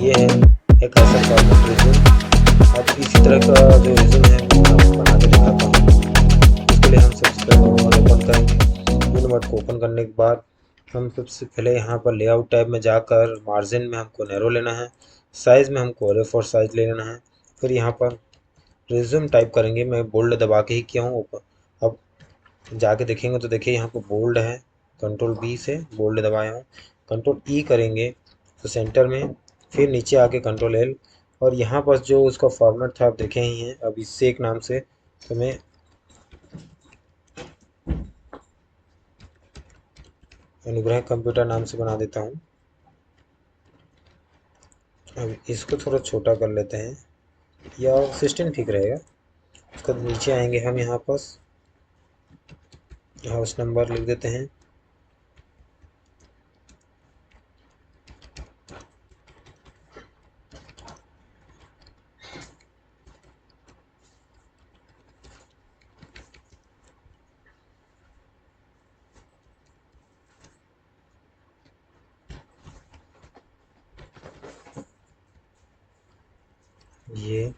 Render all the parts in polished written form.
ये है एक ऐसा फॉर्मेट रिज्यूम। अब इसी तरह का जो रिज्यूम है वो मैं आपको बना के दिखाता हूँ। इसके लिए हम सबसे पहले यूनोड ओपन करेंगे। यूनोड को ओपन करने के बाद हम सबसे पहले यहाँ पर लेआउट टैब में जाकर मार्जिन में हमको नैरो लेना है, साइज़ में हमको A4 साइज़ ले लेना है। फिर यहाँ पर रिज्यूम टाइप करेंगे, मैं बोल्ड दबा के ही किया हूँ ऊपर। अब जाके देखेंगे तो देखिए यहाँ पर बोल्ड है, कंट्रोल B से बोल्ड दबाया हूँ। कंट्रोल E करेंगे तो सेंटर में, फिर नीचे आके कंट्रोल L, और यहाँ पर जो उसका फॉर्मेट था आप देखे ही हैं। अब इससे एक नाम से तो मैं अनुग्रह कंप्यूटर नाम से बना देता हूँ। अब इसको थोड़ा छोटा कर लेते हैं, या 16 ठीक रहेगा। उसके नीचे आएंगे हम, यहाँ पर हाउस नंबर लिख देते हैं। ये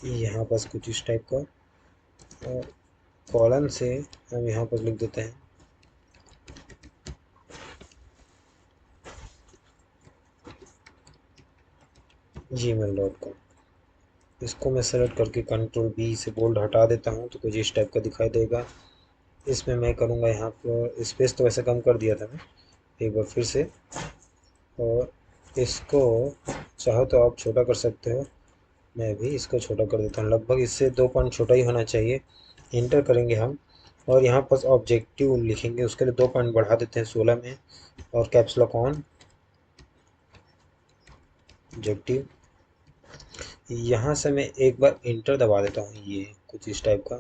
यहाँ पर कुछ इस टाइप का, और कॉलन से हम यहाँ पर लिख देते हैं gmail.com। इसको मैं सेलेक्ट करके कंट्रोल B से बोल्ड हटा देता हूँ तो कुछ इस टाइप का दिखाई देगा। इसमें मैं करूँगा यहाँ पर स्पेस, तो वैसे कम कर दिया था मैं, एक बार फिर से। और इसको चाहो तो आप छोटा कर सकते हो, मैं भी इसको छोटा कर देता हूँ। लगभग इससे 2 पॉइंट छोटा ही होना चाहिए। इंटर करेंगे हम, और यहाँ पर ऑब्जेक्टिव लिखेंगे, उसके लिए 2 पॉइंट बढ़ा देते हैं 16 में, और कैप्स लॉक ऑन ऑब्जेक्टिव। यहाँ से मैं एक बार इंटर दबा देता हूँ, ये कुछ इस टाइप का।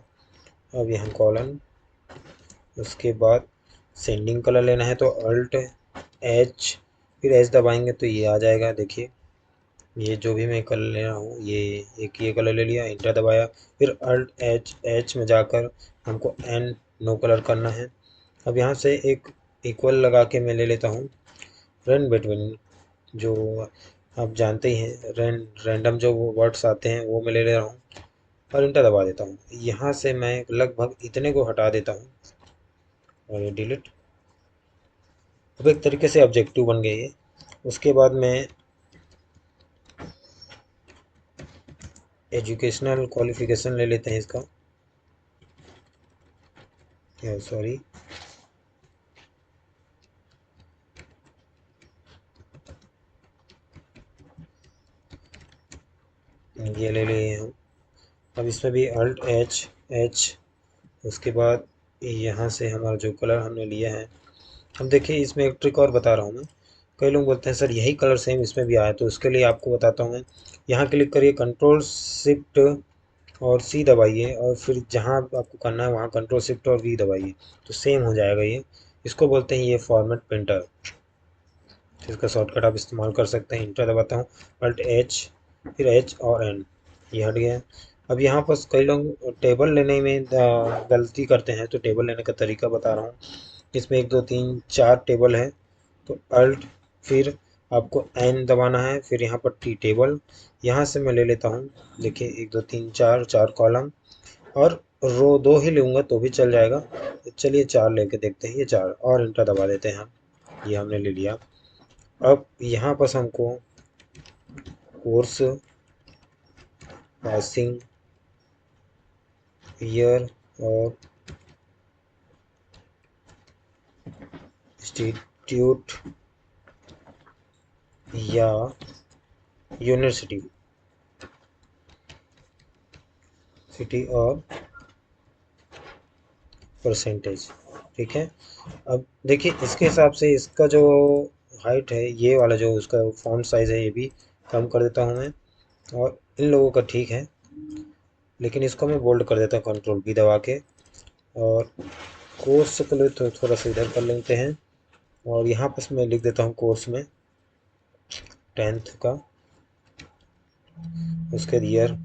अब यहाँ कॉलन, उसके बाद सेंडिंग कलर लेना है तो अल्ट H, फिर H दबाएंगे तो ये आ जाएगा। देखिए ये जो भी मैं कलर ले रहा हूँ, ये कलर ले लिया, इंटर दबाया, फिर अल्ट H में जाकर हमको N नो कलर करना है। अब यहाँ से एक इक्वल लगा के मैं ले लेता हूँ रन बिटवीन, जो आप जानते ही हैं रैंडम जो वर्ड्स आते हैं वो मैं ले ले रहा हूँ, और इंटर दबा देता हूँ। यहाँ से मैं लगभग इतने को हटा देता हूँ, और ये डिलीट। अब एक तरीके से ऑब्जेक्टिव बन गई है। उसके बाद मैं एजुकेशनल क्वालिफिकेशन ले लेते हैं इसका, सॉरी, ये ले लिए हम। अब इसमें भी अल्ट H, उसके बाद यहाँ से हमारा जो कलर हमने लिया है। अब देखिए इसमें एक ट्रिक और बता रहा हूँ मैं। कई लोग बोलते हैं सर यही कलर सेम इसमें भी आया, तो उसके लिए आपको बताता हूँ मैं। यहाँ क्लिक करिए, कंट्रोल शिफ्ट और C दबाइए, और फिर जहाँ आपको करना है वहाँ कंट्रोल शिफ्ट और V दबाइए, तो सेम हो जाएगा ये। इसको बोलते हैं ये फॉर्मेट प्रिंटर, इसका शॉर्टकट आप इस्तेमाल कर सकते हैं। इंटर दबाता हूँ, अल्ट H, फिर H और N, ये हट गया। अब यहाँ पर कई लोग टेबल लेने में गलती करते हैं, तो टेबल लेने का तरीका बता रहा हूँ। इसमें 1 2 3 4 टेबल है, तो अल्ट, फिर आपको N दबाना है, फिर यहाँ पर टी टेबल, यहाँ से मैं ले लेता हूँ। देखिए 1 2 3 4 4 कॉलम, और रो 2 ही लूँगा तो भी चल जाएगा। तो चलिए 4 लेके देखते हैं, ये 4, और इंटर दबा देते हैं हम, ये हमने ले लिया। अब यहाँ पर हमको कोर्स, पासिंग ईयर, और इंस्टीट्यूट या यूनिवर्सिटी, सिटी और परसेंटेज, ठीक है। अब देखिए इसके हिसाब से इसका जो हाइट है, ये वाला जो उसका फॉन्ट साइज़ है, ये भी कम कर देता हूँ मैं, और इन लोगों का ठीक है, लेकिन इसको मैं बोल्ड कर देता हूँ कंट्रोल B दबा के। और कोर्स के लिए तो थोड़ा सा इधर कर लेते हैं, और यहाँ पर मैं लिख देता हूँ कोर्स में 10th का, उसके ईयर,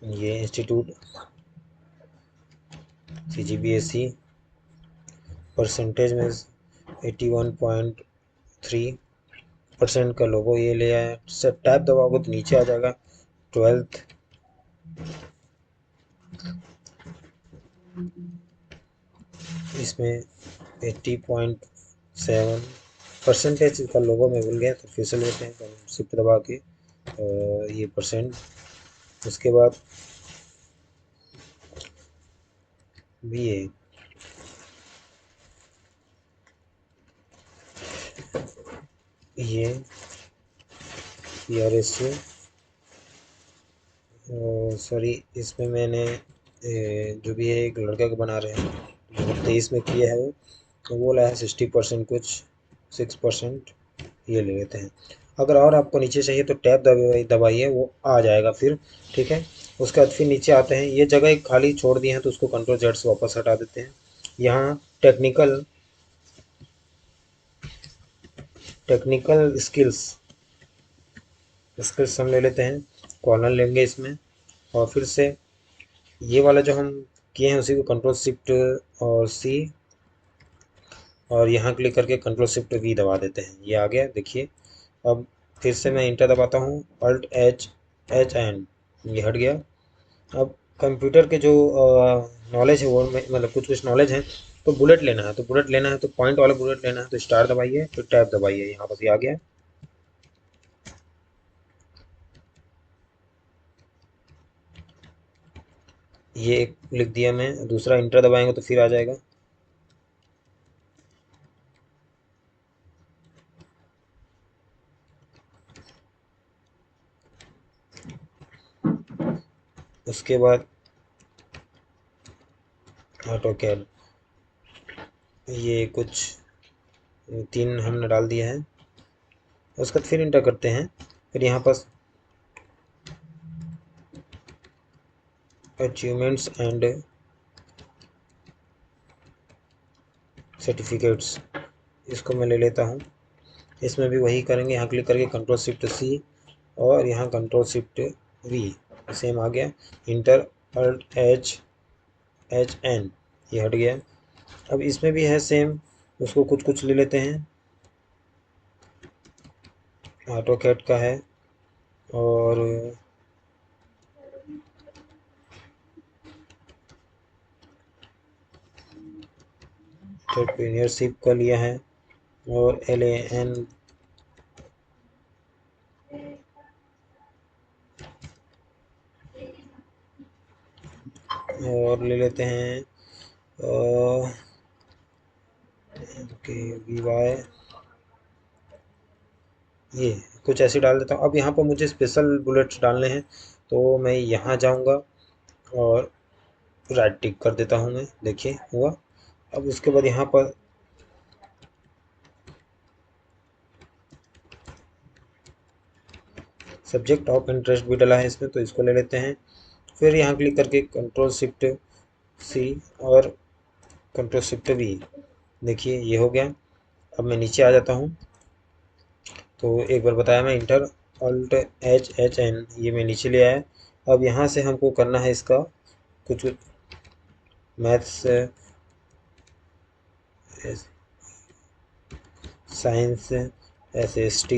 ये इंस्टीट्यूट CGBSE, परसेंटेज में 81.3% का लोगो ये ले आया। सब टैब दबाओगे तो नीचे आ जाएगा 12th, इसमें 80.7 परसेंटेज का लोगो मैं भूल गया तो फिर से लेते हैं शिफ्ट दबा के ये परसेंट। उसके बाद BA, ये PRSU, सॉरी इसमें मैंने जो भी है एक लड़का को बना रहे हैं जो 23 में किया है वो, तो वो लाया 60% कुछ 6%, ये ले लेते हैं। अगर और आपको नीचे चाहिए तो टैब दबाइए, वो आ जाएगा फिर, ठीक है। उसके बाद फिर नीचे आते हैं, ये जगह एक खाली छोड़ दी है तो उसको Ctrl Z से वापस हटा देते हैं। यहाँ टेक्निकल स्किल्स हम ले लेते हैं, कॉर्नर लेंगे इसमें, और फिर से ये वाला जो हम किए हैं उसी को Ctrl+Shift+C और यहाँ क्लिक करके Ctrl+Shift+V दबा देते हैं, ये आ गया देखिए। अब फिर से मैं इंटर दबाता हूँ, Alt+H+N, ये हट गया। अब कंप्यूटर के जो नॉलेज है वो मतलब कुछ कुछ नॉलेज है, तो बुलेट लेना है तो पॉइंट वाला बुलेट लेना है तो स्टार दबाइए, फिर टैब दबाइए, यहाँ पर ये आ गया। ये एक लिख दिया मैं, दूसरा इंटर दबाएंगे तो फिर आ जाएगा। उसके बाद ऑटो कैड, ये कुछ 3 हमने डाल दिया है। उसके बाद फिर इंटर करते हैं, फिर यहाँ पर अचीवमेंट्स एंड सर्टिफिकेट्स, इसको मैं ले लेता हूँ। इसमें भी वही करेंगे, यहाँ क्लिक करके Ctrl+Shift+C और यहाँ Ctrl+Shift+V, सेम आ गया। इंटर Alt+H+N, ये हट गया। अब इसमें भी है सेम, उसको कुछ कुछ ले लेते हैं। ऑटो कैड का है और एंटरप्रेन्योरशिप का लिया है और LAN और ले लेते हैं VY, ये कुछ ऐसे डाल देता हूँ। अब यहाँ पर मुझे स्पेशल बुलेट्स डालने हैं तो मैं यहाँ जाऊँगा और राइट टिक कर देता हूँ मैं, देखिए हुआ। अब उसके बाद यहाँ पर सब्जेक्ट ऑफ इंटरेस्ट भी डाला है इसमें तो इसको ले लेते हैं। फिर यहाँ क्लिक करके Ctrl+Shift+C और Ctrl+Shift+V, देखिए ये हो गया। अब मैं नीचे आ जाता हूँ, तो एक बार बताया मैं इंटर Alt+H+N, ये मैं नीचे ले आया। अब यहाँ से हमको करना है इसका कुछ maths, science, SST,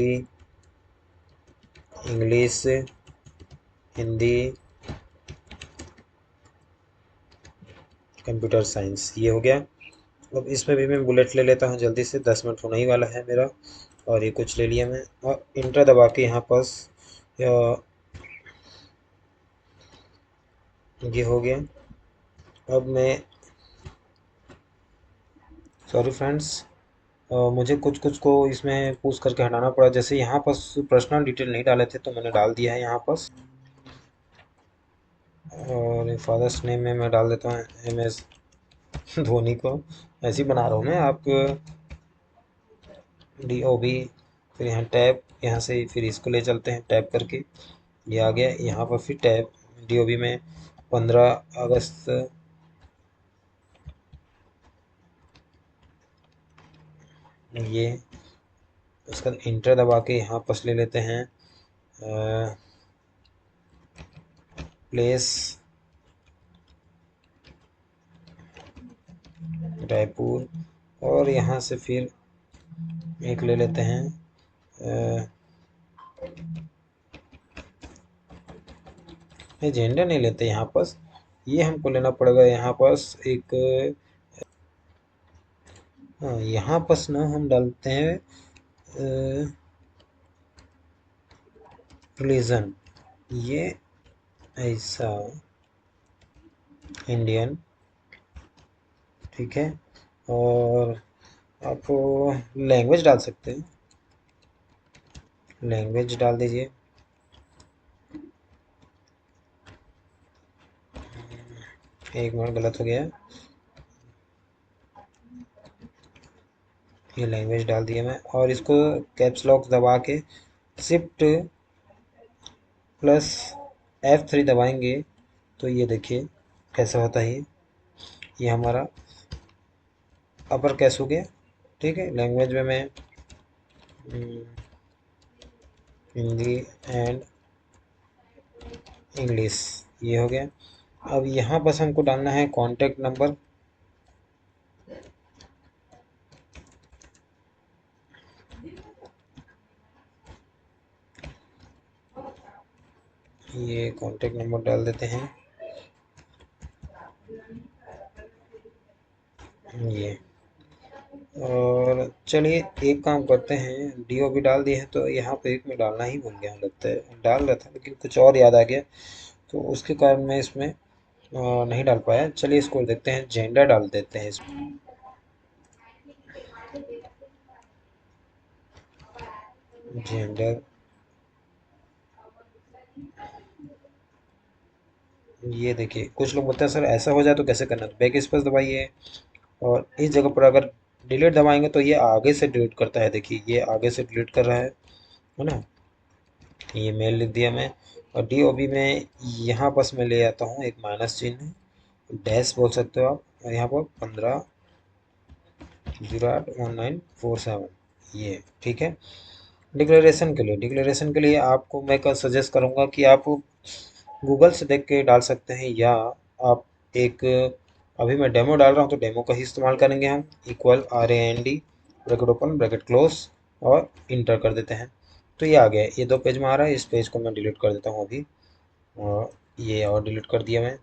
English, Hindi, computer science, ये हो गया। अब इसमें भी मैं बुलेट ले लेता हूँ जल्दी से, 10 मिनट होने ही वाला है मेरा। और ये कुछ ले लिया मैं और इंटर दबा के यहाँ पास ये हो गया। अब मैं सॉरी फ्रेंड्स, मुझे कुछ कुछ को इसमें पूछ करके हटाना पड़ा, जैसे यहाँ पर पर्सनल डिटेल नहीं डाले थे तो मैंने डाल दिया है यहाँ पर। और फादर्स नेम में मैं डाल देता हूँ MS धोनी को, ऐसे ही बना रहा हूँ मैं। आप DOB, फिर यहाँ टैब, यहाँ से फिर इसको ले चलते हैं टैब करके, ये आ गया। यहाँ पर फिर टैब DOB में 15 अगस्त, ये उसका इंटर दबा के यहाँ पर ले लेते हैं प्लेस रायपुर, और यहाँ से फिर एक ले लेते हैं जेंडर नहीं लेते यहाँ पास, ये हमको लेना पड़ेगा यहाँ पास एक। हाँ, यहाँ पास ना हम डालते हैं रिलीजन, ये ऐसा इंडियन, ठीक है। और आप लैंग्वेज डाल सकते हैं, लैंग्वेज डाल दीजिए। एक मिनट, गलत हो गया, ये लैंग्वेज डाल दिया मैं, और इसको कैप्स लॉक दबा के शिफ्ट प्लस F3 दबाएंगे तो ये देखिए कैसा होता है, ये हमारा अपर कैस हो गया, ठीक है। लैंग्वेज में मैं हिंदी एंड इंग्लिश, ये हो गया। अब यहाँ बस हमको डालना है कॉन्टैक्ट नंबर, ये कॉन्टैक्ट नंबर डाल देते हैं, ये। और चलिए एक काम करते हैं, DOB डाल दिए हैं तो यहाँ पे एक में डालना ही भूल गया, लगता है डाल रहा था लेकिन कुछ और याद आ गया, तो उसके कारण मैं इसमें नहीं डाल पाया। चलिए इसको देखते हैं, जेंडर डाल देते हैं इसमें, जेंडर। ये देखिए कुछ लोग बोलते हैं सर ऐसा हो जाए तो कैसे करना, तो बैक स्पेस दबाइए, और इस जगह पर अगर डिलीट दबाएंगे तो ये आगे से डिलीट करता है, देखिए ये आगे से डिलीट कर रहा है ना। ये मेल लिख दिया मैं, और DOB में यहाँ पास मैं ले आता हूँ एक माइनस चिन्ह, डैश बोल सकते हो आप, और यहाँ पर 15/08/1947, ये ठीक है। डिक्लेरेशन के लिए आपको मैं सजेस्ट करूँगा कि आप गूगल से देख के डाल सकते हैं, या आप एक, अभी मैं डेमो डाल रहा हूँ तो डेमो का ही इस्तेमाल करेंगे हम, equal RAND bracket open bracket close और इंटर कर देते हैं, तो ये आ गया। ये 2 पेज में आ रहा है, इस पेज को मैं डिलीट कर देता हूँ अभी, और ये और डिलीट कर दिया मैं,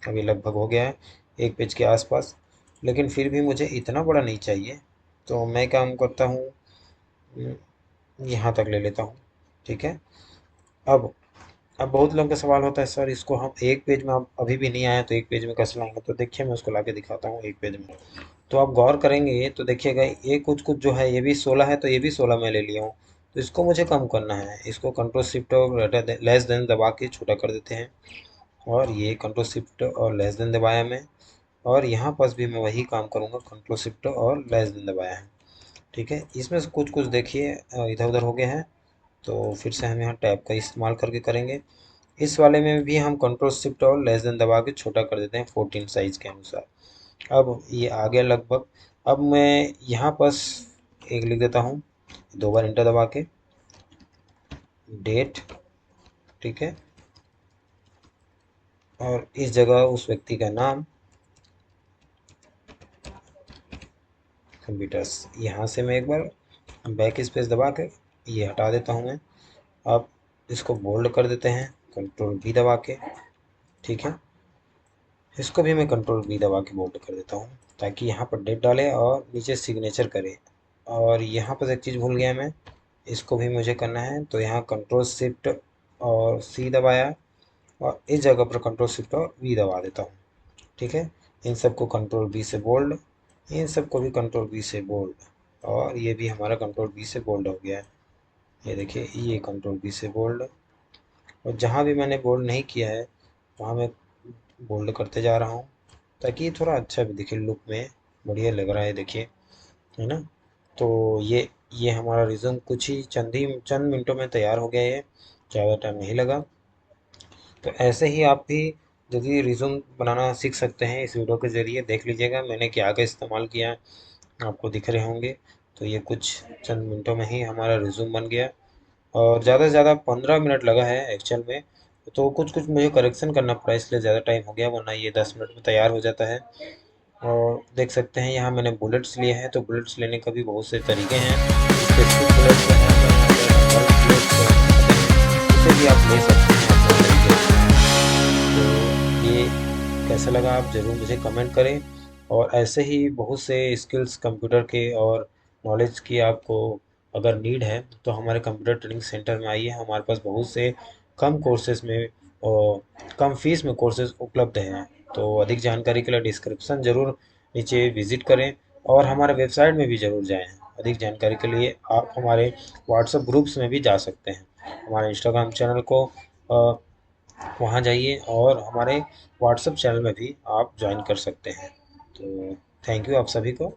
अभी लगभग हो गया है 1 पेज के आसपास, लेकिन फिर भी मुझे इतना बड़ा नहीं चाहिए, तो मैं काम करता हूँ यहाँ तक ले लेता हूँ, ठीक है। अब अब बहुत लोगों का सवाल होता है सर इसको हम एक पेज में, आप अभी भी नहीं आया तो एक पेज में कैसे लाएंगे, तो देखिए मैं उसको ला के दिखाता हूँ एक पेज में। तो आप गौर करेंगे तो देखिएगा ये कुछ कुछ जो है ये भी 16 है, तो ये भी 16 मैं ले लिया हूँ, तो इसको मुझे कम करना है, इसको कंट्रोल शिफ्ट और लेस देन दबा के छोटा कर देते हैं, और ये कंट्रोल शिफ्ट और लेस देन दबाया मैं, और यहाँ पास भी मैं वही काम करूँगा, कंट्रोल शिफ्ट और लेस देन दबाया है, ठीक है। इसमें से कुछ कुछ देखिए इधर उधर हो गए हैं, तो फिर से हम यहाँ टैब का इस्तेमाल करके करेंगे। इस वाले में भी हम कंट्रोल शिफ्ट और लेस देन दबा के छोटा कर देते हैं 14 साइज के अनुसार। अब ये आ गया लगभग, अब मैं यहाँ पास एक लिख देता हूँ, 2 बार इंटर दबा के, डेट, ठीक है, और इस जगह उस व्यक्ति का नाम, कंप्यूटर्स, यहाँ से मैं एक बार बैक स्पेस दबा के ये हटा देता हूँ मैं। अब इसको बोल्ड कर देते हैं कंट्रोल V दबा के, ठीक है। इसको भी मैं कंट्रोल V दबा के बोल्ड कर देता हूँ, ताकि यहाँ पर डेट डाले और नीचे सिग्नेचर करे। और यहाँ पर एक चीज़ भूल गया मैं, इसको भी मुझे करना है, तो यहाँ कंट्रोल शिफ्ट और C दबाया, और इस जगह पर कंट्रोल शिफ्ट और V दबा देता हूँ, ठीक है। इन सबको कंट्रोल V से बोल्ड, इन सबको भी कंट्रोल V से बोल्ड, और ये भी हमारा कंट्रोल V से बोल्ड हो गया है, ये देखिए ये कंट्रोल V से बोल्ड। और जहाँ भी मैंने बोल्ड नहीं किया है वहाँ मैं बोल्ड करते जा रहा हूँ, ताकि ये थोड़ा अच्छा भी दिखे, लुक में बढ़िया लग रहा है, देखिए, है ना। तो ये हमारा रिज्यूम कुछ ही चंद मिनटों में तैयार हो गया है, ज़्यादा टाइम नहीं लगा। तो ऐसे ही आप भी यदि रिज्यूम बनाना सीख सकते हैं, इस वीडियो के ज़रिए देख लीजिएगा मैंने क्या क्या इस्तेमाल किया है, आपको दिख रहे होंगे। तो ये कुछ चंद मिनटों में ही हमारा रिज्यूम बन गया, और ज़्यादा से ज़्यादा 15 मिनट लगा है एक्चुअल में। तो कुछ कुछ मुझे करेक्शन करना पड़ा, इसलिए ज़्यादा टाइम हो गया, वरना ये 10 मिनट में तैयार हो जाता है। और देख सकते हैं यहाँ मैंने बुलेट्स लिए हैं, तो बुलेट्स लेने का भी बहुत से तरीके हैं। स्पेसिफिक बुलेट्स हैं, बल्क बुलेट्स हैं, उसे भी आप ले सकते हैं अपने तरीके से। तो ये कैसा लगा आप ज़रूर मुझे कमेंट करें। और ऐसे ही बहुत से स्किल्स कंप्यूटर के और नॉलेज की आपको अगर नीड है तो हमारे कंप्यूटर ट्रेनिंग सेंटर में आइए। हमारे पास बहुत से कम कोर्सेज में और कम फीस में कोर्सेज उपलब्ध हैं। तो अधिक जानकारी के लिए डिस्क्रिप्शन ज़रूर नीचे विज़िट करें और हमारे वेबसाइट में भी ज़रूर जाएं। अधिक जानकारी के लिए आप हमारे व्हाट्सएप ग्रुप्स में भी जा सकते हैं। हमारे इंस्टाग्राम चैनल को वहाँ जाइए और हमारे व्हाट्सएप चैनल में भी आप ज्वाइन कर सकते हैं। तो थैंक यू आप सभी को।